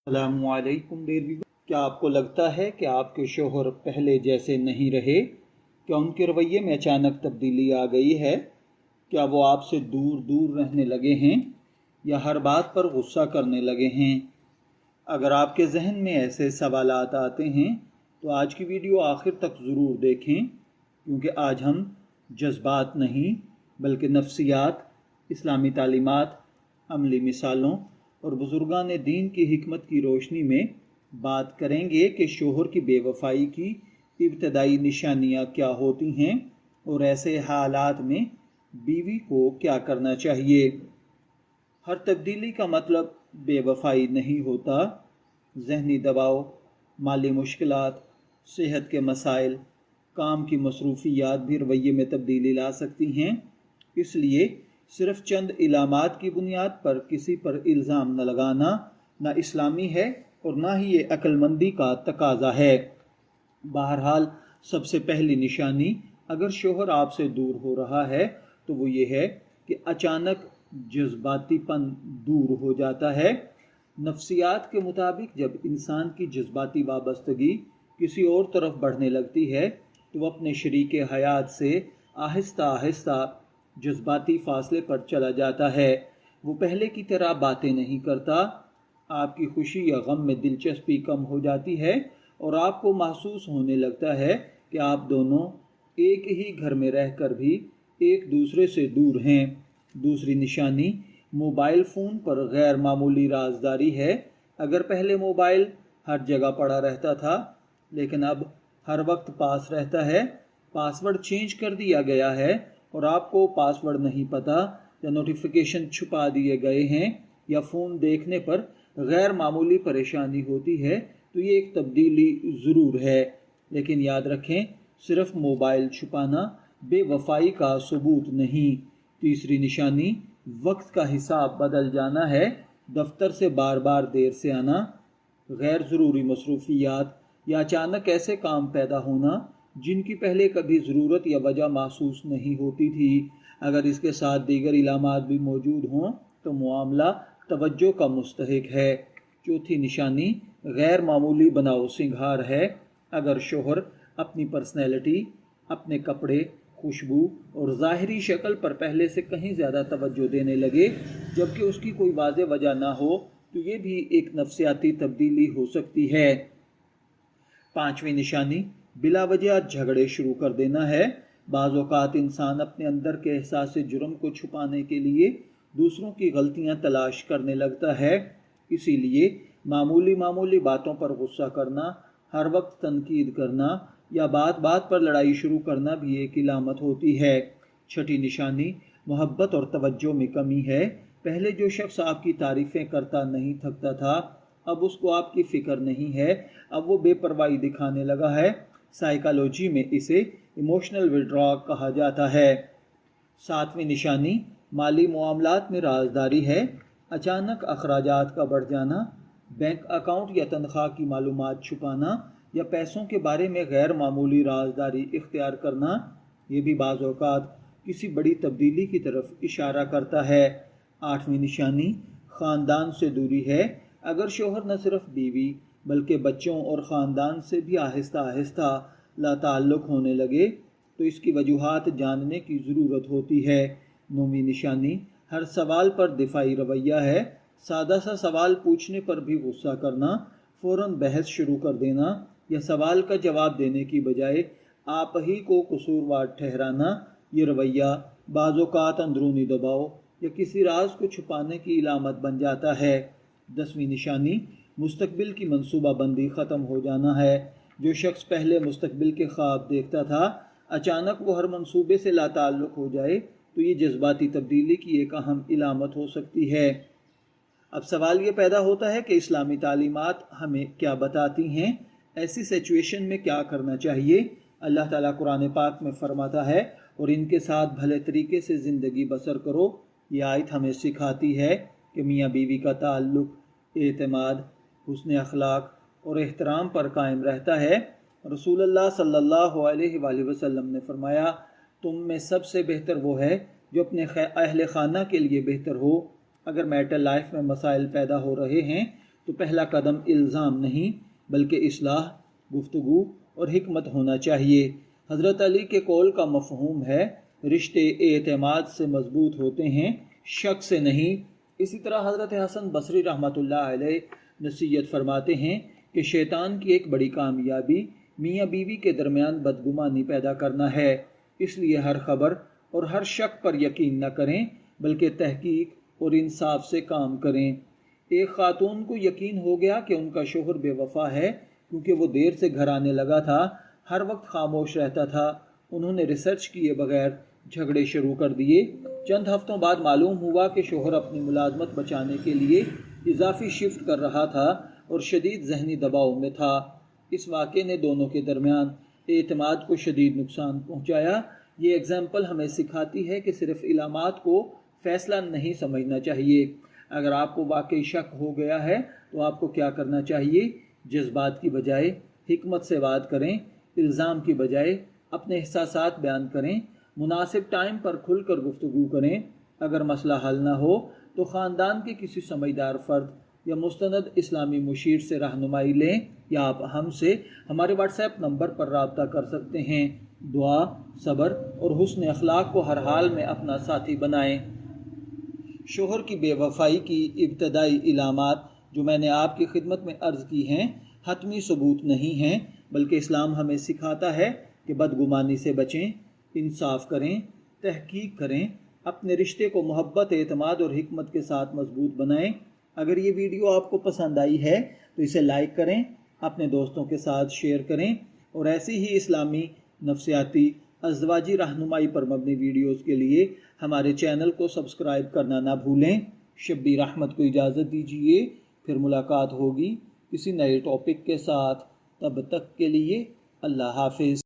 السلام علیکم ڈیئر ویور، کیا آپ کو لگتا ہے کہ آپ کے شوہر پہلے جیسے نہیں رہے؟ کیا ان کے رویے میں اچانک تبدیلی آ گئی ہے؟ کیا وہ آپ سے دور دور رہنے لگے ہیں یا ہر بات پر غصہ کرنے لگے ہیں؟ اگر آپ کے ذہن میں ایسے سوالات آتے ہیں تو آج کی ویڈیو آخر تک ضرور دیکھیں، کیونکہ آج ہم جذبات نہیں بلکہ نفسیات، اسلامی تعلیمات، عملی مثالوں اور بزرگان دین کی حکمت کی روشنی میں بات کریں گے کہ شوہر کی بے وفائی کی ابتدائی نشانیاں کیا ہوتی ہیں اور ایسے حالات میں بیوی کو کیا کرنا چاہیے۔ ہر تبدیلی کا مطلب بے وفائی نہیں ہوتا۔ ذہنی دباؤ، مالی مشکلات، صحت کے مسائل، کام کی مصروفیات بھی رویے میں تبدیلی لا سکتی ہیں۔ اس لیے صرف چند علامات کی بنیاد پر کسی پر الزام نہ لگانا نہ اسلامی ہے اور نہ ہی یہ عقل مندی کا تقاضا ہے۔ بہرحال سب سے پہلی نشانی اگر شوہر آپ سے دور ہو رہا ہے تو وہ یہ ہے کہ اچانک جذباتی پن دور ہو جاتا ہے۔ نفسیات کے مطابق جب انسان کی جذباتی وابستگی کسی اور طرف بڑھنے لگتی ہے تو وہ اپنے شریک حیات سے آہستہ آہستہ جذباتی فاصلے پر چلا جاتا ہے۔ وہ پہلے کی طرح باتیں نہیں کرتا، آپ کی خوشی یا غم میں دلچسپی کم ہو جاتی ہے اور آپ کو محسوس ہونے لگتا ہے کہ آپ دونوں ایک ہی گھر میں رہ کر بھی ایک دوسرے سے دور ہیں۔ دوسری نشانی موبائل فون پر غیر معمولی رازداری ہے۔ اگر پہلے موبائل ہر جگہ پڑا رہتا تھا لیکن اب ہر وقت پاس رہتا ہے، پاس ورڈ چینج کر دیا گیا ہے اور آپ کو پاس ورڈ نہیں پتہ یا نوٹیفیکیشن چھپا دیے گئے ہیں یا فون دیکھنے پر غیر معمولی پریشانی ہوتی ہے تو یہ ایک تبدیلی ضرور ہے، لیکن یاد رکھیں صرف موبائل چھپانا بے وفائی کا ثبوت نہیں۔ تیسری نشانی وقت کا حساب بدل جانا ہے۔ دفتر سے بار بار دیر سے آنا، غیر ضروری مصروفیات یا اچانک ایسے کام پیدا ہونا جن کی پہلے کبھی ضرورت یا وجہ محسوس نہیں ہوتی تھی۔ اگر اس کے ساتھ دیگر علامات بھی موجود ہوں تو معاملہ توجہ کا مستحق ہے۔ چوتھی نشانی غیر معمولی بناؤ سنگھار ہے۔ اگر شوہر اپنی پرسنالٹی، اپنے کپڑے، خوشبو اور ظاہری شکل پر پہلے سے کہیں زیادہ توجہ دینے لگے جبکہ اس کی کوئی واضح وجہ نہ ہو تو یہ بھی ایک نفسیاتی تبدیلی ہو سکتی ہے۔ پانچویں نشانی بلا وجہ جھگڑے شروع کر دینا ہے۔ بعض اوقات انسان اپنے اندر کے احساس جرم کو چھپانے کے لیے دوسروں کی غلطیاں تلاش کرنے لگتا ہے۔ اسی لیے معمولی باتوں پر غصہ کرنا، ہر وقت تنقید کرنا یا بات بات پر لڑائی شروع کرنا بھی ایک علامت ہوتی ہے۔ چھٹی نشانی محبت اور توجہ میں کمی ہے۔ پہلے جو شخص آپ کی تعریفیں کرتا نہیں تھکتا تھا اب اس کو آپ کی فکر نہیں ہے، اب وہ بے پرواہی دکھانے لگا ہے۔ سائیکالوجی میں اسے ایموشنل وڈرا کہا جاتا ہے۔ ساتویں نشانی مالی معاملات میں رازداری ہے۔ اچانک اخراجات کا بڑھ جانا، بینک اکاؤنٹ یا تنخواہ کی معلومات چھپانا یا پیسوں کے بارے میں غیر معمولی رازداری اختیار کرنا، یہ بھی بعض اوقات کسی بڑی تبدیلی کی طرف اشارہ کرتا ہے۔ آٹھویں نشانی خاندان سے دوری ہے۔ اگر شوہر نہ صرف بیوی بلکہ بچوں اور خاندان سے بھی آہستہ آہستہ لا تعلق ہونے لگے تو اس کی وجوہات جاننے کی ضرورت ہوتی ہے۔ نویں نشانی ہر سوال پر دفاعی رویہ ہے۔ سادہ سا سوال پوچھنے پر بھی غصہ کرنا، فوراً بحث شروع کر دینا یا سوال کا جواب دینے کی بجائے آپ ہی کو قصوروار ٹھہرانا، یہ رویہ بعض اوقات اندرونی دباؤ یا کسی راز کو چھپانے کی علامت بن جاتا ہے۔ 10ویں نشانی مستقبل کی منصوبہ بندی ختم ہو جانا ہے۔ جو شخص پہلے مستقبل کے خواب دیکھتا تھا اچانک وہ ہر منصوبے سے لا تعلق ہو جائے تو یہ جذباتی تبدیلی کی ایک اہم علامت ہو سکتی ہے۔ اب سوال یہ پیدا ہوتا ہے کہ اسلامی تعلیمات ہمیں کیا بتاتی ہیں؟ ایسی سچویشن میں کیا کرنا چاہیے؟ اللہ تعالیٰ قرآن پاک میں فرماتا ہے اور ان کے ساتھ بھلے طریقے سے زندگی بسر کرو۔ یہ آیت ہمیں سکھاتی ہے کہ میاں بیوی کا تعلق اعتماد، حسن اخلاق اور احترام پر قائم رہتا ہے۔ رسول اللہ صلی اللہ علیہ وآلہ وسلم نے فرمایا، تم میں سب سے بہتر وہ ہے جو اپنے اہل خانہ کے لیے بہتر ہو۔ اگر میٹل لائف میں مسائل پیدا ہو رہے ہیں تو پہلا قدم الزام نہیں بلکہ اصلاح، گفتگو اور حکمت ہونا چاہیے۔ حضرت علی کے قول کا مفہوم ہے رشتے اعتماد سے مضبوط ہوتے ہیں، شک سے نہیں۔ اسی طرح حضرت حسن بصری رحمۃ اللہ علیہ نصیحت فرماتے ہیں کہ شیطان کی ایک بڑی کامیابی میاں بیوی کے درمیان بدگمانی پیدا کرنا ہے، اس لیے ہر خبر اور ہر شک پر یقین نہ کریں بلکہ تحقیق اور انصاف سے کام کریں۔ ایک خاتون کو یقین ہو گیا کہ ان کا شوہر بے وفا ہے کیونکہ وہ دیر سے گھر آنے لگا تھا، ہر وقت خاموش رہتا تھا۔ انہوں نے ریسرچ کیے بغیر جھگڑے شروع کر دیے۔ چند ہفتوں بعد معلوم ہوا کہ شوہر اپنی ملازمت بچانے کے لیے اضافی شفٹ کر رہا تھا اور شدید ذہنی دباؤ میں تھا۔ اس واقعے نے دونوں کے درمیان اعتماد کو شدید نقصان پہنچایا۔ یہ ایگزامپل ہمیں سکھاتی ہے کہ صرف علامات کو فیصلہ نہیں سمجھنا چاہیے۔ اگر آپ کو واقعی شک ہو گیا ہے تو آپ کو کیا کرنا چاہیے؟ جذبات کی بجائے حکمت سے بات کریں، الزام کی بجائے اپنے احساسات بیان کریں، مناسب ٹائم پر کھل کر گفتگو کریں۔ اگر مسئلہ حل نہ ہو تو خاندان کے کسی سمجھدار فرد یا مستند اسلامی مشیر سے رہنمائی لیں، یا آپ ہم سے ہمارے واٹس ایپ نمبر پر رابطہ کر سکتے ہیں۔ دعا، صبر اور حسن اخلاق کو ہر حال میں اپنا ساتھی بنائیں۔ شوہر کی بے وفائی کی ابتدائی علامات جو میں نے آپ کی خدمت میں عرض کی ہیں حتمی ثبوت نہیں ہیں، بلکہ اسلام ہمیں سکھاتا ہے کہ بدگمانی سے بچیں، انصاف کریں، تحقیق کریں، اپنے رشتے کو محبت، اعتماد اور حکمت کے ساتھ مضبوط بنائیں۔ اگر یہ ویڈیو آپ کو پسند آئی ہے تو اسے لائک کریں، اپنے دوستوں کے ساتھ شیئر کریں، اور ایسی ہی اسلامی، نفسیاتی، ازدواجی رہنمائی پر مبنی ویڈیوز کے لیے ہمارے چینل کو سبسکرائب کرنا نہ بھولیں۔ شبیر احمد کو اجازت دیجیے، پھر ملاقات ہوگی کسی نئے ٹاپک کے ساتھ۔ تب تک کے لیے اللہ حافظ۔